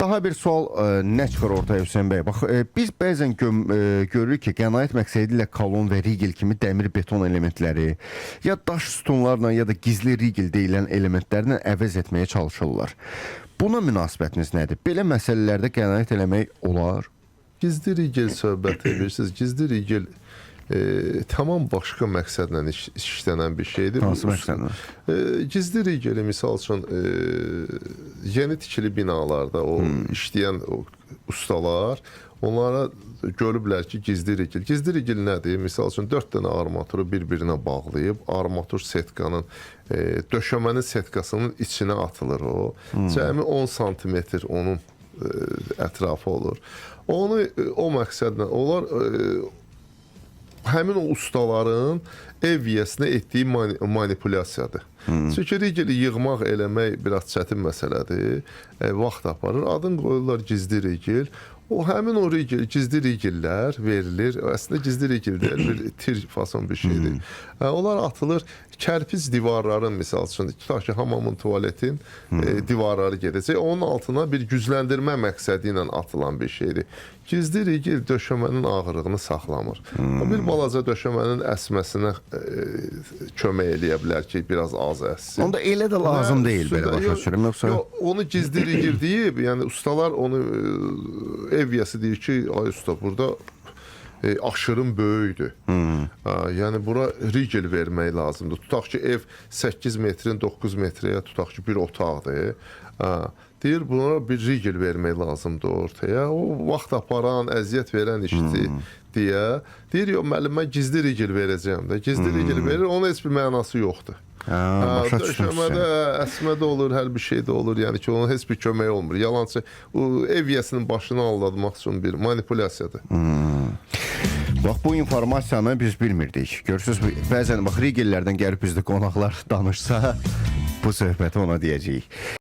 Daha bir sual nə çıxır ortaya Hüseyn bəy? Bax, biz bəzən görürük ki, qənaət məqsədi ilə kolon və rigel kimi dəmir beton elementləri ya daş sütunlarla ya da gizli rigel deyilən elementlərlə əvəz etməyə çalışırlar. Buna münasibətiniz nədir? Belə məsələlərdə qənaət eləmək olar? Gizli rigel söhbət edirsiniz. Gizli rigel tamam başqa məqsədlə işlənən bir şeydir. Hansı məqsədlə? Gizli rigeli misal üçün yeni tikili binalarda o işləyən ustalar onlara görüblər ki, gizli rigel. Gizli rigel nədir? Misal üçün 4 dənə armaturu bir-birinə bağlayıb, armatur setkanın, döşəmənin setkasının içinə atılır o. Cəmi 10 santimetr onun ətrafı olur. Onu o məqsədlə onlar həmin o ustaların ev yiyəsinə etdiyi manipulyasiyadır. Çünki rigeli yığmaq, eləmək biraz çətin məsələdir. Vaxt aparır. Adını qoyurlar gizli rigel. O həmin o rigel, gizli rigellər verilir. Əslində gizli rigel deyil, bir tir fason bir şeydir. Onlar atılır. Kərpic divarların, misal üçün, tutaq ki, hamamın, tuvaletin divarları gedəcək. Onun altına bir gücləndirmə məqsədi ilə atılan bir şeydir. Gizli rigel döşəmənin ağırlığını saxlamır. Bir balaca döşəmənin əsməsinə kömək eləyə bilər ki, biraz az əssin. Onda elə də lazım deyil, belə başa düşürüm. Onu gizli rigel deyib, yəni ustalar onu ev yiyəsi deyir ki, ay usta, burada aşırım böyükdür. Yəni, bura rigel vermək lazımdır. Tutaq ki, ev 8 metrin 9 metrəyə tutaq ki, bir otaqdır. Deyir, buna bir rigel vermək lazımdır ortaya. O, vaxt aparan, əziyyət verən işdir deyə. Deyir, yox, müəllim, mən gizli rigel verəcəyəm də. Gizli rigel verir, onun heç bir mənası yoxdur. Döşəmədə, əsmədə olur, hər bir şeydə olur. Yəni ki, onun heç bir köməyi olmur. Yalançı, ev yiyəsinin başını aldırmaq üçün bir manipulyasiyadır. Bax, bu informasiyanı biz bilmirdik. Görürsünüz, bəzən rigellərdən gəlib bizdə qonaqlar danışsa, bu söhbəti ona deyəcəyik.